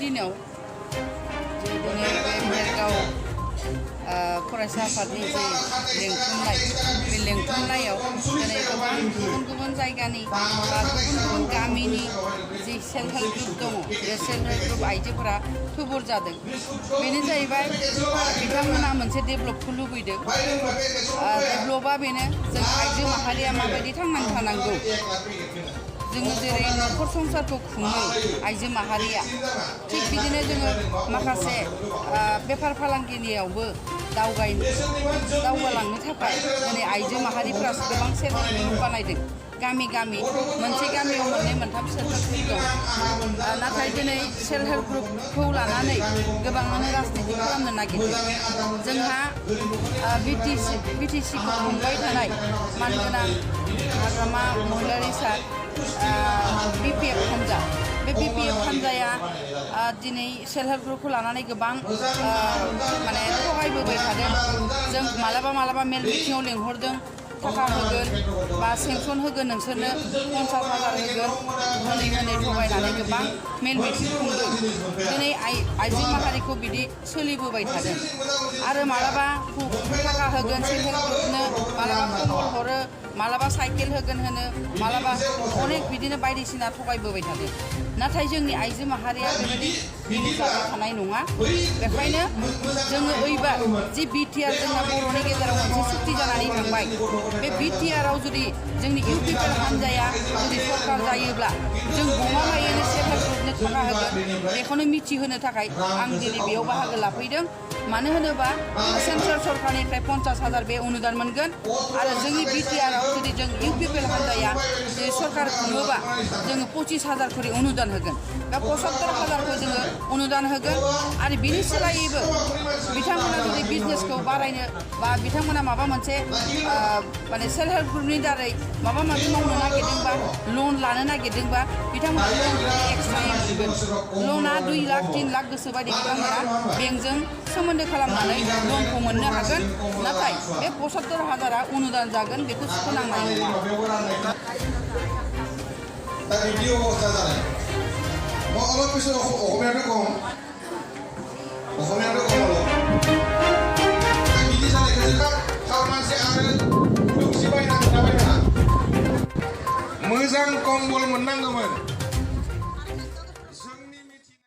दिनाव जे दिनै बे भेरगाव फरायसा आफादनि जे लेंथुमनाय बे लेंथुमनायाव दिनै गोबां गुबुन गुबुन जायगानि बा गुबुन गुबुन गामिनि जि सेल्फ हेल्प ग्रुप दङ बे सेल्फ हेल्प ग्रुप आइजोफोरा थुबुर जादों। बेनो जाहैबाय बिथांमोना मोनसे डेभेलपखौ लुबैदों। डेभेलपा बेनो जों आइजो माहारिया माबायदि थांनानै थानांगौ, जोङो जेरै न'खर संसारखौ खुङो आइजो माहारिया, थिग बिदिनो जोङो माखासे बेफार फालांगिनियावबो दावगालांनो थाखाय दिनै आइजो माहारिफ्रा गोबां सेल्फ हेल्प ग्रुप बानायदों। गामि गामि मोनसे गामियाव मोननै मोनथाम सेल्फ हेल्प ग्रुप दं। नाथाय दिनै सेल्फ हेल्प ग्रुपखौ लानानै गोबाङानो राजनिति खालामनो नागिरदों। जोंहा बिटिसिखौ खुंबाय थानाय मानगोनां हाग्रामा महिलारि सार BPF हान्जा, बे BPF हान्जाया दिनै सेल्फ हेल्प ग्रुपखौ लानानै गोबां माने थगायबोबाय थादों। जों मालाबा मेल मिटिङाव लेंहरदों, थाखा होगोन बा सेंसन होगोन, नोंसोरनो 50,000 होगोन होनै थगायनानै गोबां मेल मिटिं खुंदों। दिनै आइजो माहारिखौ बिदि सोलिबोबाय थादों। आरो मालाबा थाखा होगोन सेल्फ हेल्प ग्रुपनो, मालाबा कम्बल हरो, मालाबा साइकेल होगोन मालाबा अनेक बिदिनो बायदिसिना थगायबोबाय थादों। नाथाय जोंनि आइजो माहारिया बेबायदि जाबाय थानाय नङा। बेखायनो जोङो ओइबार जि BTR जोंना बर'नि गेजेराव मोनसे सुक्ति जानानै थांबाय, बे BTR-आव जुदि जोंनि इउपिपिएल हान्जाया जुदि सरकार जायोब्ला जों गमामायैनो सेल्फ हेल्प ग्रुपनो थाखा होगोन, बेखौनो मिथिहोनो थाखाय आं दिनै बेयाव बाहागो लाफैदों। मानो होनोबा सेन्ट्रेल सरकारनिफ्राय 50,000 बे अनुदान मोनगोन आरो जोंनि BTR-आव जुदि जों इउपिपिएल हान्जाया जुदि सरकार खुङोबा जोङो 25,000 खरि अनुदान होगोन बा 75,000खौ जोङो अनुदान होगोन। आरो बिनि सोलायैबो बिथांमोना जुदि बिजनेसखौ बारायनो बा बिथांमोना माबा मोनसे माने सेल्फ हेल्प ग्रुपनि दारै माबा माबि मावनो नागिरदोंबा, लन लानो नागिरदोंबा बिथांमोना लनखौ एक्सट्रायै मोनगोन। लना 2 लाख 3 लाख गोसोबायदि बिथांमोना बेंकजों सोमोन्दो खालामनानै लनखौ मोननो हागोन। नाथाय बे 75,000-आ अनुदान जागोन, बेखौ सुख'नांनाय नङा। मोजां कम्बल मोननांगौमोन।